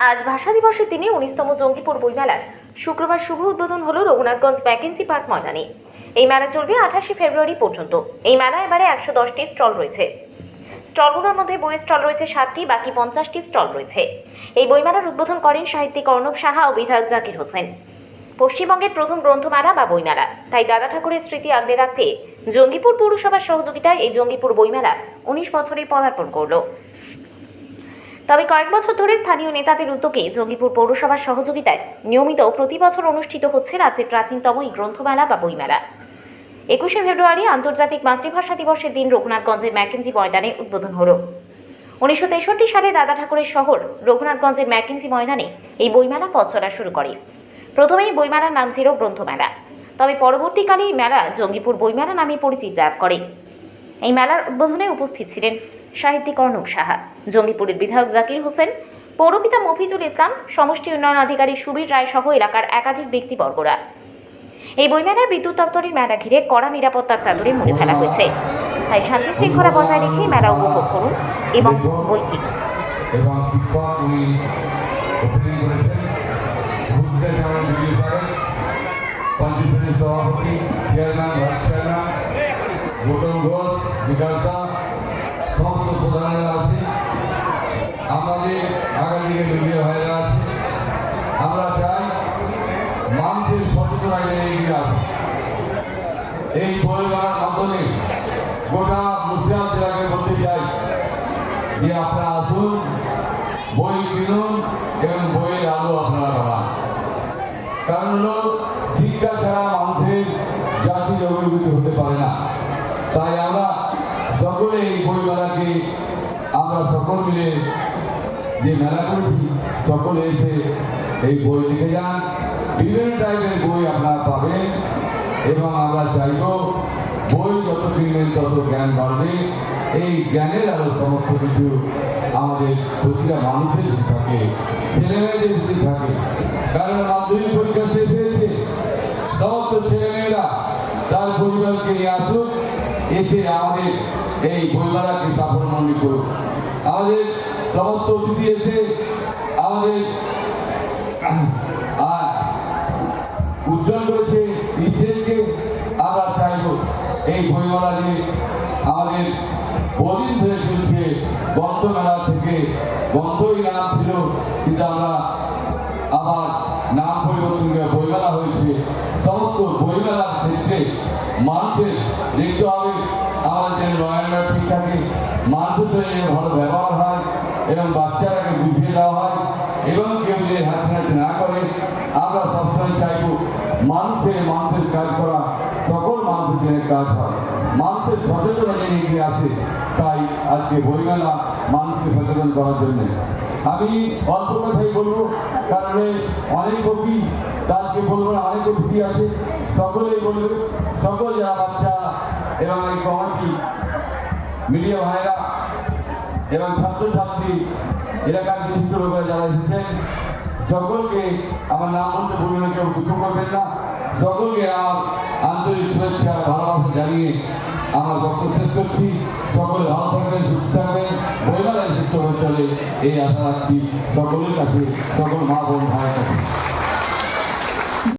আজ ভাষা দিবসের দিনে 19তম জঙ্গিপুর বইমেলার শুক্রবার শুভ উদ্বোধন হলো রঘুনাথগঞ্জ ভ্যাকেন্সি পার্ক ময়দানে। এই মেলা চলবে 28শে ফেব্রুয়ারি পর্যন্ত। এই মেলা এবারে 110টি স্টল রয়েছে। স্টলগুলোর মধ্যে বইয়ের স্টল রয়েছে 7টি, বাকি 50টি স্টল রয়েছে। এই বইমেলার উদ্বোধন করেন সাহিত্যিক অর্ণব সাহা ও বিধায়ক জাকির হোসেন। পশ্চিমবঙ্গের প্রথম গ্রন্থমেলা বা বইমেলা, তাই দাদা ঠাকুরের স্মৃতি আগলে রাখতে জঙ্গিপুর পৌরসভার সহযোগিতায় এই জঙ্গিপুর বইমেলা 19 বছরে পদার্পণ করল। তবে কয়েক বছর ধরে স্থানীয় নেতাদের উদ্যোগে জঙ্গিপুর পৌরসভার সহযোগিতায় নিয়মিত প্রতি বছর অনুষ্ঠিত হচ্ছে রাজ্যের প্রাচীনতম এই গ্রন্থমেলা বা বইমেলা। 21শে ফেব্রুয়ারি আন্তর্জাতিক মাতৃভাষা দিবসের দিন রঘুনাথগঞ্জের ম্যাকেন্সি ময়দানে উদ্বোধন হল। 1963 সালে দাদা ঠাকুরের শহর রঘুনাথগঞ্জের ম্যাকেন্সি ময়দানে এই বইমেলা পথ চলা শুরু করে। প্রথমেই বইমেলার নাম ছিল গ্রন্থমেলা, তবে পরবর্তীকালে এই মেলা জঙ্গিপুর বইমেলা নামে পরিচিতি লাভ করে। এই মেলার উদ্বোধনে উপস্থিত ছিলেন সাহিত্যিক অর্ণব সাহা, জঙ্গিপুরের বিধায়ক জাকির হোসেন, পৌরপিতা মফিজুল ইসলাম, সমষ্টি উন্নয়ন আধিকারিক সুবীর রায় সহ এলাকার একাধিক ব্যক্তিবর্গরা। এই বইমেলায় বিদ্যুৎ দপ্তরের মেলা ঘিরে কড়া নিরাপত্তার চাদরে মুড়ে ফেলা হয়েছে, তাই শান্তি শৃঙ্খলা বজায় রেখে মেলা উপভোগ করুন এবং বই কিনুন। সমস্ত প্রধানেরা আছে, আমাদের আগামীকে মিডিয়া ভাইরা আছে। আমরা চাই মানুষের সচেতন এগিয়ে আসে। এই বইমেলার মাধ্যমে গোটা মুর্শিদাবাদ জেলাকে বলতে চাই যে আপনারা আসুন, বই কিনুন এবং বইয়ের আলো আপনারা বাড়ান। কারণ হলো শিক্ষা ছাড়া মানুষের জাতি অগ্রগতি হতে পারে না। তাই আমরা সকলে এই বইমেলাকে আমরা সকল মিলে যে মেলা করেছি, সকলে এসে এই বই লিখে যান। বিভিন্ন টাইপের বই আপনারা পাবেন এবং আমরা চাইব বই যত কিনবেন তত জ্ঞান বাড়বে। এই জ্ঞানের আরও সমস্ত কিছু আমাদের প্রতিটা মানুষের যদি থাকে, ছেলেমেয়েদের যদি থাকে। কারণ মাধ্যমিক পরীক্ষা শেষ হয়েছে, সমস্ত ছেলেমেয়েরা তার পরিবারকে নিয়ে আসুক, এসে আমাদের এই বইমেলাকে সাফল্যমণ্ডিত করুক। আমাদের সমস্ত অতিথি এসে আমাদের উজ্জ্বল করেছে স্টেজকে। আমরা চাইব এই বইমেলা যে আমাদের বহুদিন ধরে চলছে, গ্রন্থমেলা থেকে গ্রন্থই নাম ছিল, কিন্তু আমরা আবার নাম পরিবর্তন করে বইমেলা হয়েছে। সমস্ত বইমেলার ক্ষেত্রে মানুষের দেখতে হবে আমাদের যেন নয়নটা ঠিক থাকে, মানুষের যেন ভালো ব্যবহার হয় এবং বাচ্চারাকে বুঝিয়ে দেওয়া হয় এবং কেউ যে হাতে না করে। আমরা সবসময় চাইব মানুষের কাজ করা, সকল মানুষের জন্য কাজ হয়, মানুষের সচেতনতা জেনে এগিয়ে আসে। তাই আজকে বইমেলা মানুষকে সচেতন করার জন্য আমি অল্প কথাই বলবো, কারণ অনেক বকি আজকে বলবো না, অনেক অতিথি আছে, সকলেই বলবে। সকল যারা বাচ্চা এবং এই কমিটি মিডিয়া ভাইরা এবং ছাত্রছাত্রী এলাকার বিশিষ্ট লোকেরা যারা এসেছেন, সকলকে আমার নাম বলতে বলবেন, কেউ দুঃখ করবেন না। সকলকে আমার আন্তরিক শুভেচ্ছা ভালোবাসা জানিয়ে আমার বক্তব্য শেষ করছি। সকলে ভালো থাকবেন, সুস্থ থাকবেন, বইমেলায় সুস্থ হয়ে চলে এই আশা রাখছি সকলের কাছে, সকল মা বোন ভাইয়ের কাছে।